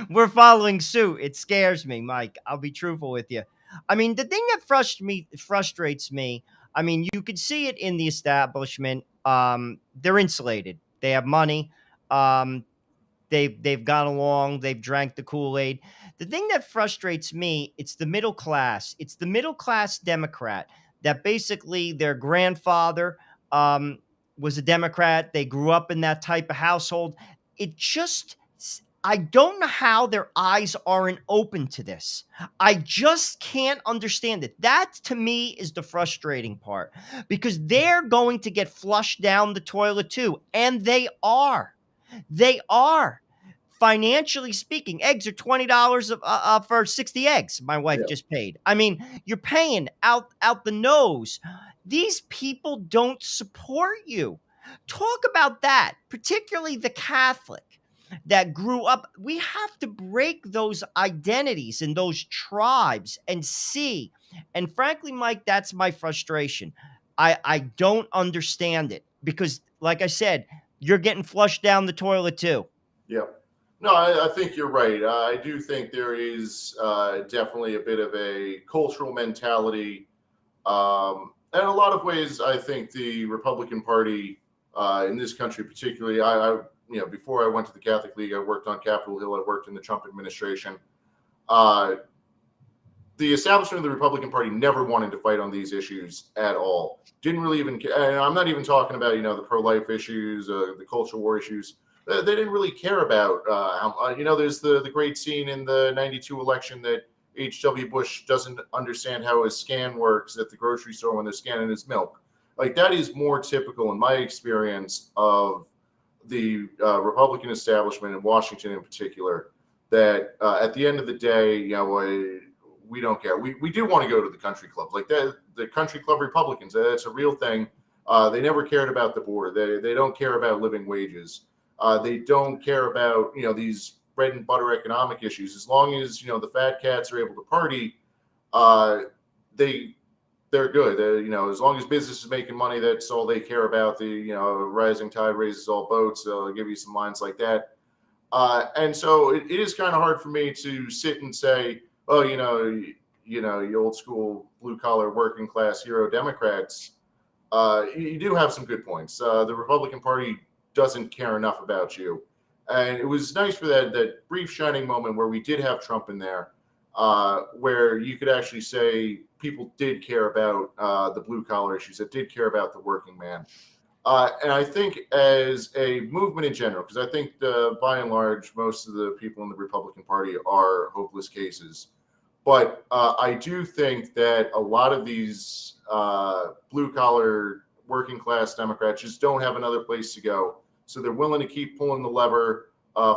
we're following suit. It scares me, Mike. I'll be truthful with you. I mean, the thing that frustrates me. I mean, you could see it in the establishment. They're insulated. They have money. Um, they've gone along. They've drank the Kool-Aid. The thing that frustrates me, it's the middle class. It's the middle class Democrat that basically their grandfather was a Democrat. They grew up in that type of household. I don't know how their eyes aren't open to this. I just can't understand it. That to me is the frustrating part, because they're going to get flushed down the toilet too. And they are. They are. Financially speaking, eggs are $20 for 60 eggs. My wife Yeah. just paid. I mean, you're paying out the nose. These people don't support you. Talk about that, particularly the Catholic that grew up. We have to break those identities and those tribes and see. And frankly, Mike, that's my frustration. I don't understand it because, like I said, you're getting flushed down the toilet too. Yeah. No, I think you're right. I do think there is definitely a bit of a cultural mentality. And in a lot of ways, I think the Republican Party in this country, particularly, before I went to the Catholic League, I worked on Capitol Hill. I worked in the Trump administration. The establishment of the Republican Party never wanted to fight on these issues at all. Didn't really even care. And I'm not even talking about, the pro-life issues, the culture war issues. They didn't really care about, there's the great scene in the 92 election that H.W. Bush doesn't understand how his scan works at the grocery store when they're scanning his milk. Like, that is more typical in my experience of the Republican establishment in Washington in particular, that at the end of the day, we don't care. We do want to go to the country club. Like the country club Republicans, that's a real thing. They never cared about the border. They don't care about living wages. They don't care about, these bread and butter economic issues. As long as, the fat cats are able to party, they're good. As long as business is making money, that's all they care about. The, rising tide raises all boats. I'll give you some lines like that. And so it is kind of hard for me to sit and say, oh, you old school blue collar working class hero Democrats. You do have some good points. The Republican Party doesn't care enough about you. And it was nice for that brief shining moment where we did have Trump in there, where you could actually say people did care about the blue collar issues, that did care about the working man. And I think as a movement in general, because I think by and large, most of the people in the Republican Party are hopeless cases. But I do think that a lot of these blue collar working class Democrats just don't have another place to go. So they're willing to keep pulling the lever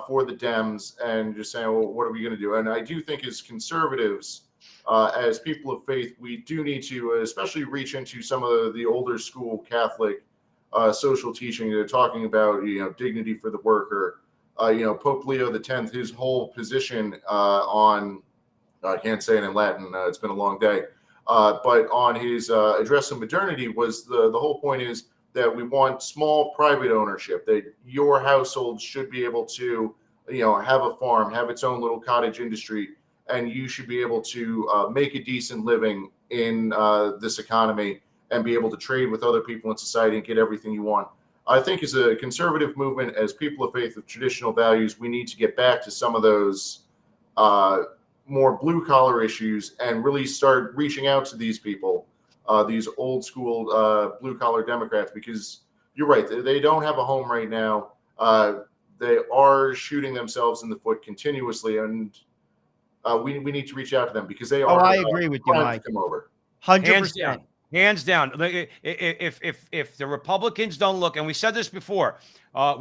for the Dems and just saying, well, what are we going to do? And I do think as conservatives, as people of faith, we do need to especially reach into some of the older school Catholic social teaching. They're talking about, dignity for the worker. Pope Leo X, his whole position on, I can't say it in Latin, it's been a long day, but on his address on modernity was the whole point is that we want small private ownership, that your household should be able to, have a farm, have its own little cottage industry, and you should be able to make a decent living in this economy and be able to trade with other people in society and get everything you want. I think as a conservative movement, as people of faith with traditional values, we need to get back to some of those more blue collar issues and really start reaching out to these people, these old school blue collar Democrats, because you're right, they don't have a home right now. They are shooting themselves in the foot continuously, and we need to reach out to them because they are. I agree with you, Mike. Come over. 100%. Hands down. If the Republicans don't look, and we said this before,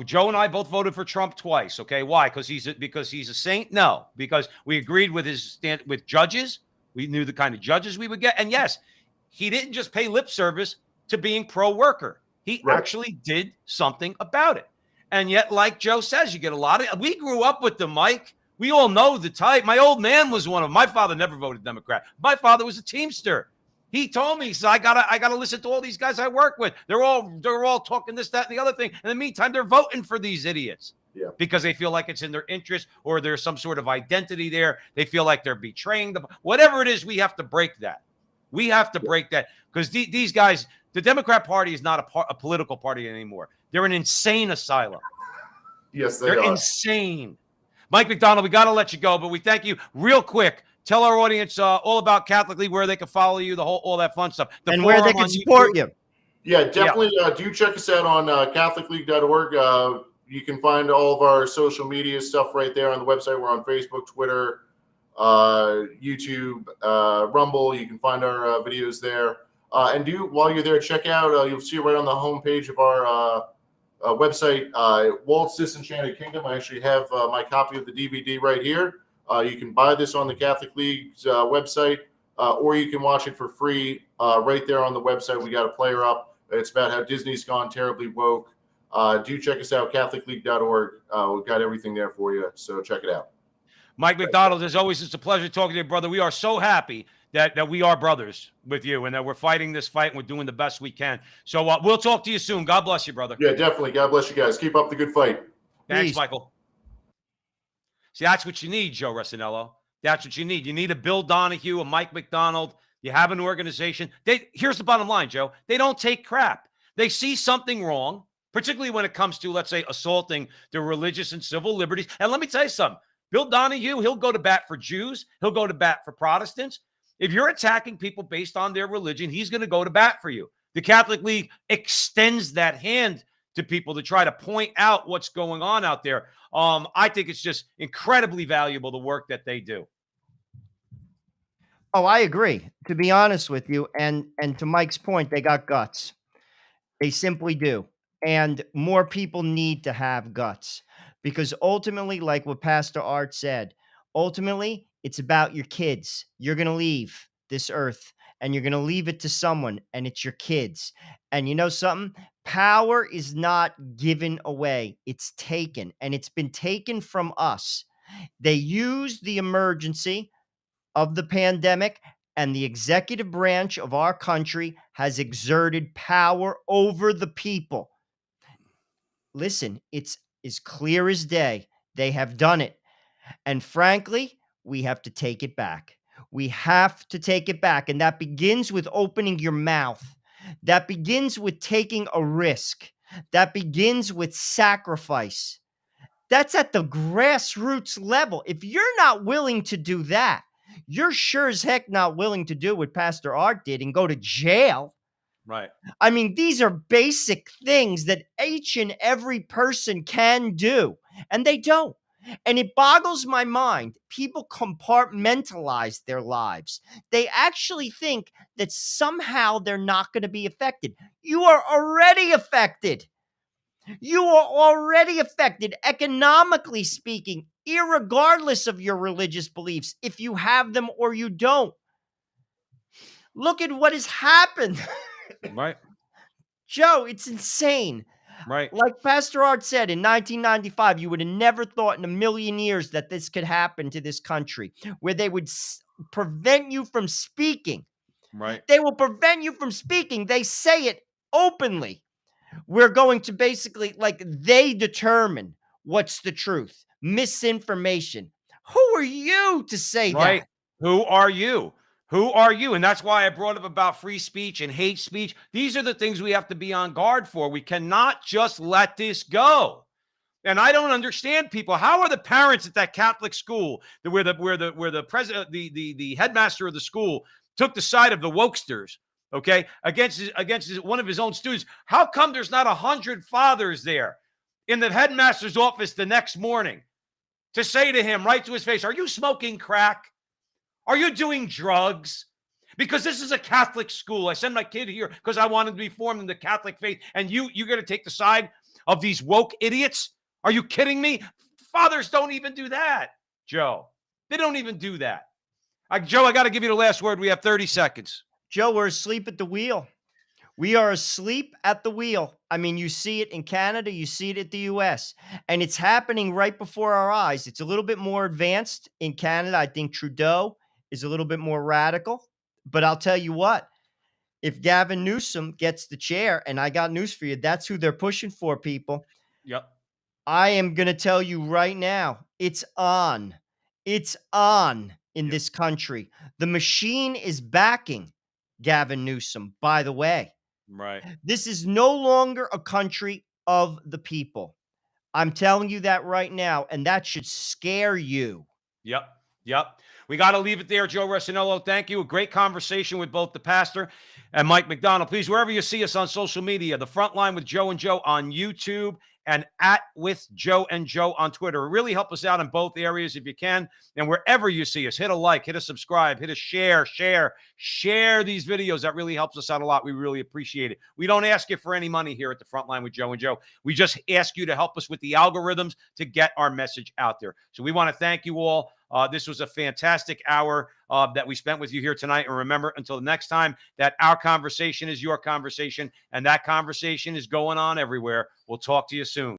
Joe and I both voted for Trump twice. Okay, why? Because he's a saint? No, because we agreed with his stand with judges. We knew the kind of judges we would get, and yes, he didn't just pay lip service to being pro-worker. He actually did something about it. And yet, like Joe says, you get a lot of. We grew up with them, Mike. We all know the type. My old man was one of them. My father never voted Democrat. My father was a Teamster. He told me, he said, I gotta listen to all these guys I work with. They're all talking this, that, and the other thing. In the meantime, they're voting for these idiots because they feel like it's in their interest or there's some sort of identity there. They feel like they're betraying them. Whatever it is, we have to break that. We have to break that because these guys, the Democrat Party is not a political party anymore. They're an insane asylum. Yes, they're insane. Mike McDonald, we got to let you go, but we thank you real quick. Tell our audience all about Catholic League, where they can follow you, all that fun stuff. And where they can support you. Yeah, definitely do check us out on CatholicLeague.org. you can find all of our social media stuff right there on the website. We're on Facebook, Twitter, YouTube, Rumble. You can find our videos there. And while you're there, check out, you'll see right on the homepage of our website, Walt's Disenchanted Kingdom. I actually have my copy of the DVD right here. You can buy this on the Catholic League's website, or you can watch it for free right there on the website. We got a player up. It's about how Disney's gone terribly woke. Do check us out, catholicleague.org. We've got everything there for you, so check it out. Mike McDonald, as always, it's a pleasure talking to you, brother. We are so happy that we are brothers with you and that we're fighting this fight and we're doing the best we can. So we'll talk to you soon. God bless you, brother. Yeah, definitely. God bless you guys. Keep up the good fight. Thanks, Peace. Michael. See, that's what you need, Joe Resinello. That's what you need. You need a Bill Donahue, a Mike McDonald. You have an organization. Here's the bottom line, Joe. They don't take crap. They see something wrong, particularly when it comes to, let's say, assaulting their religious and civil liberties. And let me tell you something. Bill Donahue, he'll go to bat for Jews. He'll go to bat for Protestants. If you're attacking people based on their religion, he's going to go to bat for you. The Catholic League extends that hand to people to try to point out what's going on out there. I think it's just incredibly valuable, the work that they do. Oh, I agree. To be honest with you, and to Mike's point, they got guts. They simply do. And more people need to have guts because ultimately, like what Pastor Art said, ultimately, it's about your kids. You're going to leave this earth and you're going to leave it to someone, and it's your kids. And you know something? Power is not given away, it's taken, and it's been taken from us. They used the emergency of the pandemic, and the executive branch of our country has exerted power over the people. Listen, it's as clear as day. They have done it. And frankly, we have to take it back. We have to take it back. And that begins with opening your mouth. That begins with taking a risk. That begins with sacrifice. That's at the grassroots level. If you're not willing to do that, you're sure as heck not willing to do what Pastor Art did and go to jail. Right. I mean, these are basic things that each and every person can do, and they don't. And it boggles my mind. People compartmentalize their lives. They actually think that somehow they're not going to be affected. You are already affected. You are already affected, economically speaking, irregardless of your religious beliefs, if you have them or you don't. Look at what has happened. Right. Joe, it's insane. Right. Like Pastor Art said, in 1995, you would have never thought in a million years that this could happen to this country, where they would prevent you from speaking. Right. They will prevent you from speaking. They say it openly. We're going to basically, like, they determine what's the truth. Misinformation. Who are you to say Right. that? Who are you? Who are you? And that's why I brought up about free speech and hate speech. These are the things we have to be on guard for. We cannot just let this go. And I don't understand people. How are the parents at that Catholic school where the president, the headmaster of the school took the side of the wokesters, okay, against one of his own students? How come there's not 100 fathers there in the headmaster's office the next morning to say to him right to his face, "Are you smoking crack? Are you doing drugs?" Because this is a Catholic school. I send my kid here because I want him to be formed in the Catholic faith. And you're going to take the side of these woke idiots? Are you kidding me? Fathers don't even do that, Joe. They don't even do that. Joe, I got to give you the last word. We have 30 seconds. Joe, we're asleep at the wheel. We are asleep at the wheel. I mean, you see it in Canada, you see it at the US, and it's happening right before our eyes. It's a little bit more advanced in Canada. I think Trudeau is a little bit more radical. But I'll tell you what, if Gavin Newsom gets the chair, and I got news for you, that's who they're pushing for, people. Yep. I am going to tell you right now, it's on. It's on in this country. The machine is backing Gavin Newsom, by the way. Right. This is no longer a country of the people. I'm telling you that right now, and that should scare you. Yep. We got to leave it there, Joe Resinello. Thank you. A great conversation with both the pastor and Mike McDonald. Please, wherever you see us on social media, The Front Line with Joe and Joe on YouTube and at with Joe and Joe on Twitter. Really help us out in both areas if you can. And wherever you see us, hit a like, hit a subscribe, hit a share these videos. That really helps us out a lot. We really appreciate it. We don't ask you for any money here at the Frontline with Joe and Joe. We just ask you to help us with the algorithms to get our message out there. So we want to thank you all. This was a fantastic hour that we spent with you here tonight. And remember, until the next time, that our conversation is your conversation, and that conversation is going on everywhere. We'll talk to you soon.